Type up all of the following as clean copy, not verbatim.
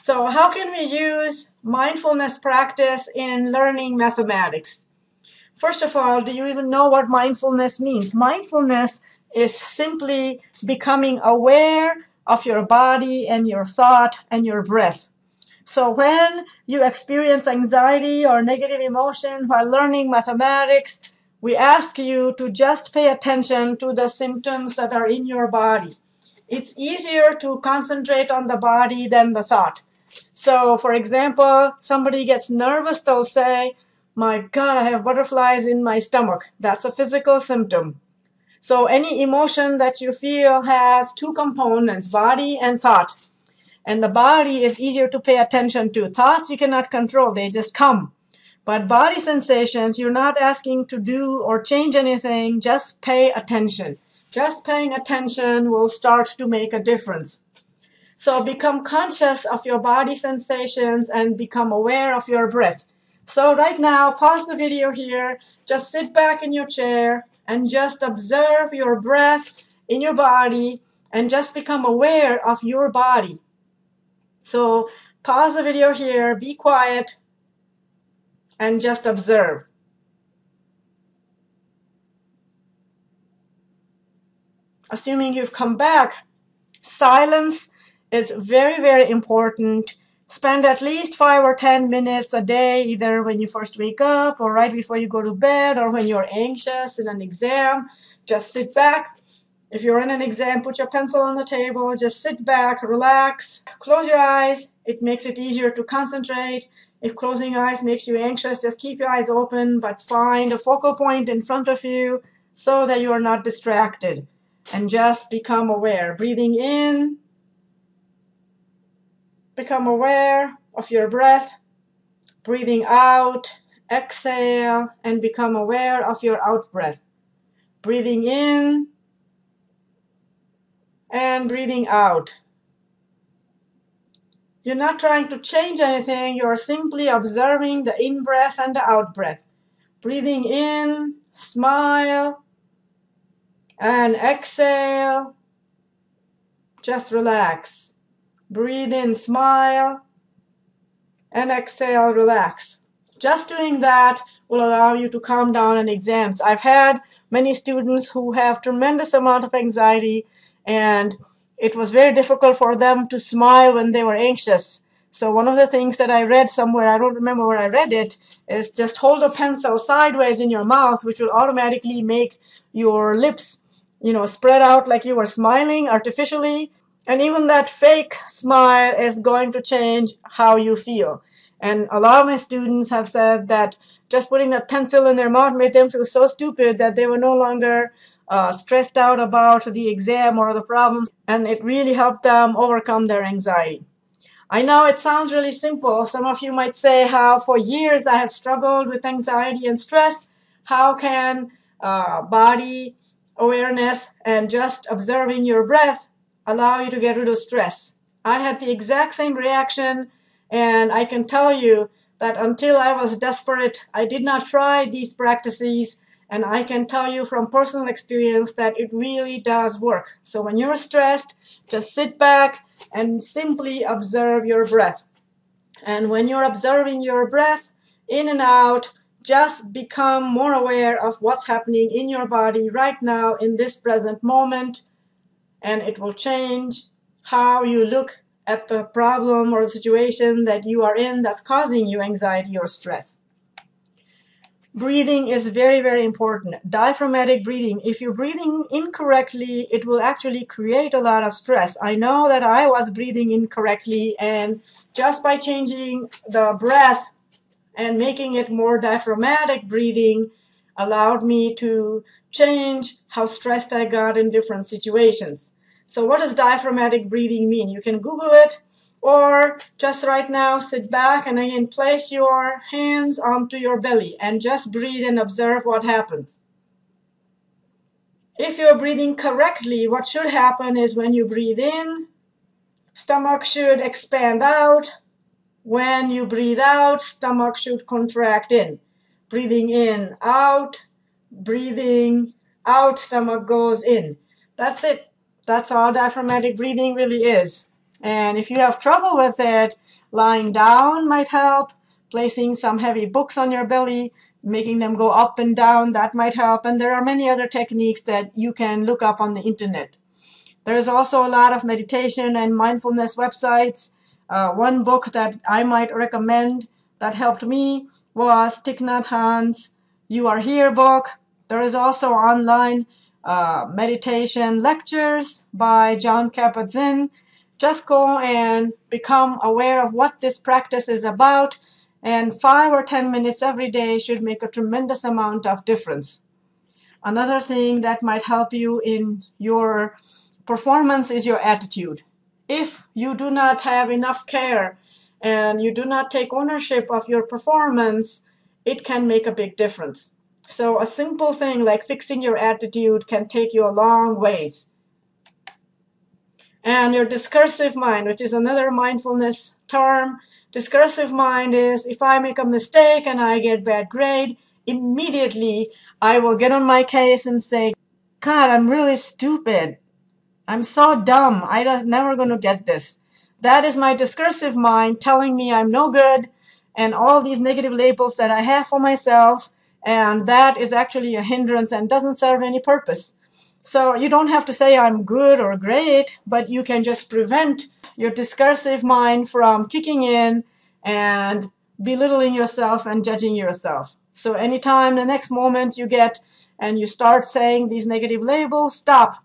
So how can we use mindfulness practice in learning mathematics? First of all, do you even know what mindfulness means? Mindfulness is simply becoming aware of your body and your thought and your breath. So when you experience anxiety or negative emotion while learning mathematics, we ask you to just pay attention to the symptoms that are in your body. It's easier to concentrate on the body than the thought. So, for example, somebody gets nervous, they'll say, "My God, I have butterflies in my stomach." That's a physical symptom. So any emotion that you feel has two components, body and thought. And the body is easier to pay attention to. Thoughts you cannot control, they just come. But body sensations, you're not asking to do or change anything, just pay attention. Just paying attention will start to make a difference. So become conscious of your body sensations and become aware of your breath. So right now, pause the video here, just sit back in your chair and just observe your breath in your body and just become aware of your body. So pause the video here, be quiet, and just observe. Assuming you've come back, silence is very, very important. Spend at least 5 or 10 minutes a day, either when you first wake up or right before you go to bed or when you're anxious in an exam. Just sit back. If you're in an exam, put your pencil on the table. Just sit back, relax, close your eyes. It makes it easier to concentrate. If closing eyes makes you anxious, just keep your eyes open, but find a focal point in front of you so that you are not distracted. And just become aware. Breathing in, become aware of your breath. Breathing out, exhale, and become aware of your out breath. Breathing in and breathing out. You're not trying to change anything. You're simply observing the in-breath and the out-breath. Breathing in, smile, and exhale. Just relax. Breathe in, smile, and exhale, relax. Just doing that will allow you to calm down in exams. I've had many students who have tremendous amount of anxiety, and it was very difficult for them to smile when they were anxious. So one of the things that I read somewhere, I don't remember where I read it, is just hold a pencil sideways in your mouth, which will automatically make your lips, spread out like you were smiling artificially. And even that fake smile is going to change how you feel. And a lot of my students have said that just putting that pencil in their mouth made them feel so stupid that they were no longer stressed out about the exam or the problems, and it really helped them overcome their anxiety. I know it sounds really simple. Some of you might say, how for years I have struggled with anxiety and stress. How can body awareness and just observing your breath allow you to get rid of stress? I had the exact same reaction, and I can tell you that until I was desperate, I did not try these practices, and I can tell you from personal experience that it really does work. So when you're stressed, just sit back and simply observe your breath. And when you're observing your breath in and out, just become more aware of what's happening in your body right now in this present moment, and it will change how you look at the problem or the situation that you are in that's causing you anxiety or stress. Breathing is very, very important. Diaphragmatic breathing. If you're breathing incorrectly, it will actually create a lot of stress. I know that I was breathing incorrectly, and just by changing the breath and making it more diaphragmatic breathing allowed me to change how stressed I got in different situations. So what does diaphragmatic breathing mean? You can Google it, or just right now sit back and again place your hands onto your belly and just breathe and observe what happens. If you're breathing correctly, what should happen is when you breathe in, stomach should expand out. When you breathe out, stomach should contract in. Breathing in, out, breathing out, stomach goes in. That's it. That's all diaphragmatic breathing really is. And if you have trouble with it, lying down might help. Placing some heavy books on your belly, making them go up and down, that might help. And there are many other techniques that you can look up on the internet. There's also a lot of meditation and mindfulness websites. One book that I might recommend that helped me was Thich Nhat Hanh's You Are Here book. There is also online meditation lectures by Jon Kabat-Zinn. Just go and become aware of what this practice is about, and 5 or 10 minutes every day should make a tremendous amount of difference. Another thing that might help you in your performance is your attitude. If you do not have enough care and you do not take ownership of your performance, it can make a big difference. So a simple thing like fixing your attitude can take you a long ways. And your discursive mind, which is another mindfulness term. Discursive mind is if I make a mistake and I get bad grade, immediately I will get on my case and say, God, I'm really stupid. I'm so dumb. I'm never going to get this. That is my discursive mind telling me I'm no good and all these negative labels that I have for myself. And that is actually a hindrance and doesn't serve any purpose. So you don't have to say I'm good or great, but you can just prevent your discursive mind from kicking in and belittling yourself and judging yourself. So anytime the next moment you get and you start saying these negative labels, stop.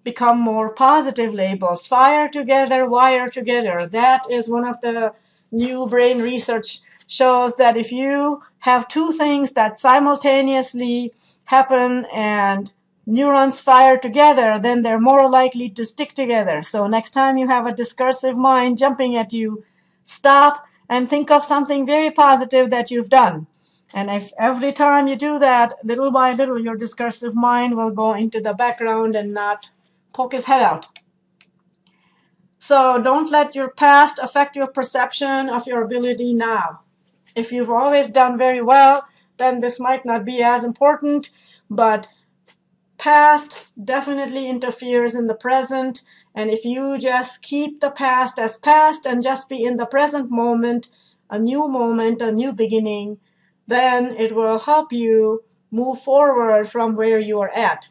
Become more positive labels. Fire together, wire together. That is one of the new brain research shows that if you have two things that simultaneously happen and neurons fire together, then they're more likely to stick together. So next time you have a discursive mind jumping at you, stop and think of something very positive that you've done. And if every time you do that, little by little, your discursive mind will go into the background and not poke his head out. So don't let your past affect your perception of your ability now. If you've always done very well, then this might not be as important, but past definitely interferes in the present. And if you just keep the past as past and just be in the present moment, a new beginning, then it will help you move forward from where you are at.